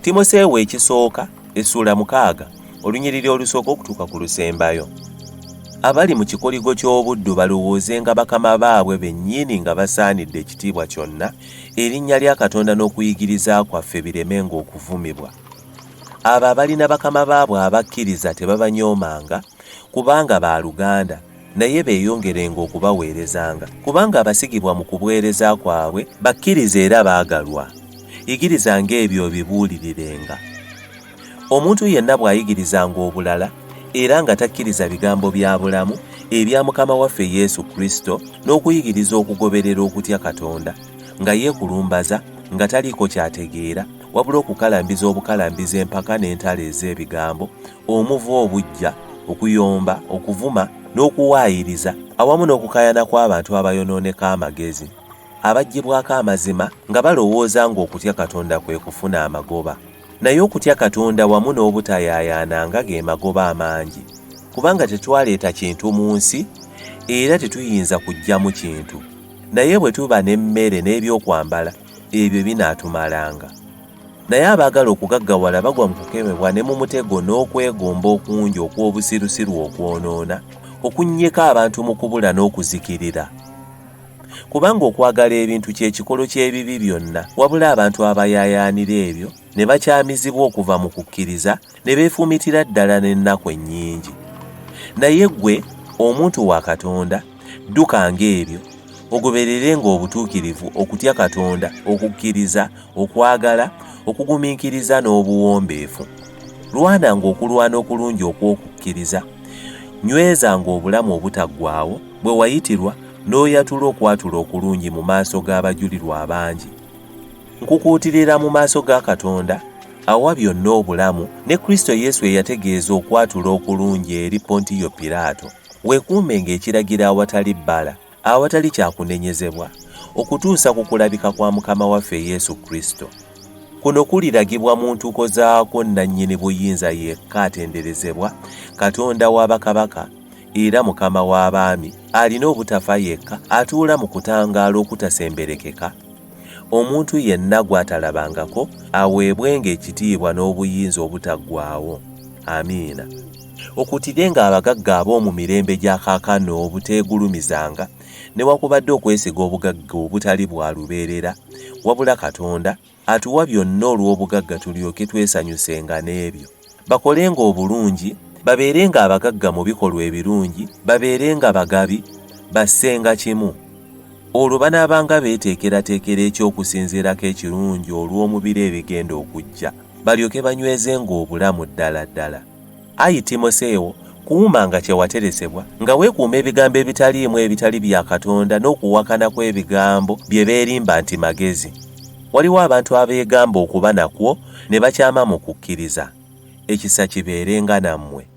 Timoseewo ekisooka essula 6 olunyiriri olusooka okutuuka ku lusembayo. Abali mu kikoligo ky'obuddu balowoozenga bakama baabwe bennyini nga basaanidde ekitiibwa kyonna, erinnya lya Katonda n'okuyigiriza kwaffe biremenga okuvumibwa. Abo abalina bakama baabwe abakkiriza tebabanyoomanga, kubanga baaluganda, naye beeyongerenga okubaweerezanga, kubanga abasigibwa mu kubuweereza kwabwe bakkiriza era baagalwa. Yigirizanga ebyo bibuulirirenga. Omuntu yenna bw'ayigirizanga obulala era nga takkiriza bigambo bya bulamu ebya Mukama waffe Yesu Kristo n'okuyigiriza okugoberera okutya Katonda, nga yeekulumbaza, nga taliiko kyategeera, wabula okukalambiza obukalambiza empaka n'entalo ez'ebigambo, omuvu obujja, okuyomba, okuvuma n'okuwaayiriza, awamu n'okukayana kw'abantu abayonooneka amagezi, abaggyibwako amazima nga balowooza ng'okutya Katonda kwe kufuna amagoba. Naye okutya Katonda wamu n'obutayaayaananga ge magoba amangi, kubanga tetwaleeta kintu mu nsi era tetuyinza kuggyamu kintu. Naye bwe tuba n'emmere n'ebyokwambala, ebyo binaatumalanga. Naye abaagala okugaggawala bagwa mu kukemebwa ne mu mutego n'okwegomba okungi okw'obusirusiru okwonoona, okunnyika abantu mu kubula n'okuzikirira. Kubanga okwagala ebintu kye kikolo ky'ebibi byonna, wabula abantu abayaayaanira ebyo ne bakyamizibwa okuva mu kukkiriza ne beefumitira ddala n'ennaku ennyingi. Naye ggwe omuntu wa Katonda, ddukanga ebyo, ogobererenga obutuukirivu, okutya Katonda, okukkiriza, okwagala, okugumiikiriza n'obuwombeefu. Lwananga okulwana okulungi okw'okukkiriza. Nywezanga obulamu obutaggwaawo bwe wayitirwa n'oyatula okwatula okulungi mu maaso g'abajulirwa abangi. Nkukuutirira mu maaso ga Katonda awa byonna obulamu, ne Kristo Yesu eyategeeza okwatula okulungi eri Pontiyo Piraato, weekuumenga ekiragira awatali bbala, awatali kyakunenyezebwa, okutuusa ku kulabika kwa Mukama waffe Yesu Kristo. Kuno kuliragibwa mu ntuuko zaako nannyini buyinza yekka atenderezebwa, Katonda wa bakabaka era Mukama w'abaami, alina obutafa yekka, atuula mu kutangaala okutasemberekeka. Omuntu yenna gw'atalabangako aweebwenga ekitiibwa n'obuyinza obutaggwaawo. Amiina. Okutirenga abagagga ab'omu mirembe gya kaakano obuteegulumizanga, newakubadde okwesiga obugagga obutali bwa lubeerera, wabula Katonda atuwa byonna olw'obugagga tulyoke twesanyusenga n'ebyo. Bakolenga obulungi, babeerenga abagagga mu bikolwa ebirungi, babeerenga bagabi, bassenga kimu. Olwo banaabanga beeteekerateekera ekyokusinziirako ekirungi olw'omubiri ebigenda okujja, balyoke banywezenga obulamu ddala ddala. Ayi Timoseewo, kuumanga kye wateresebwa, nga weekuuma ebigambo ebitaliimu ebitali bya Katonda n'okuwakana kw'ebigambo bye beerimba nti magezi. Waliwo abantu abeegamba okuba nakwo ne bakyama mu kukkiriza. Ekisa kibeerenga nammwe.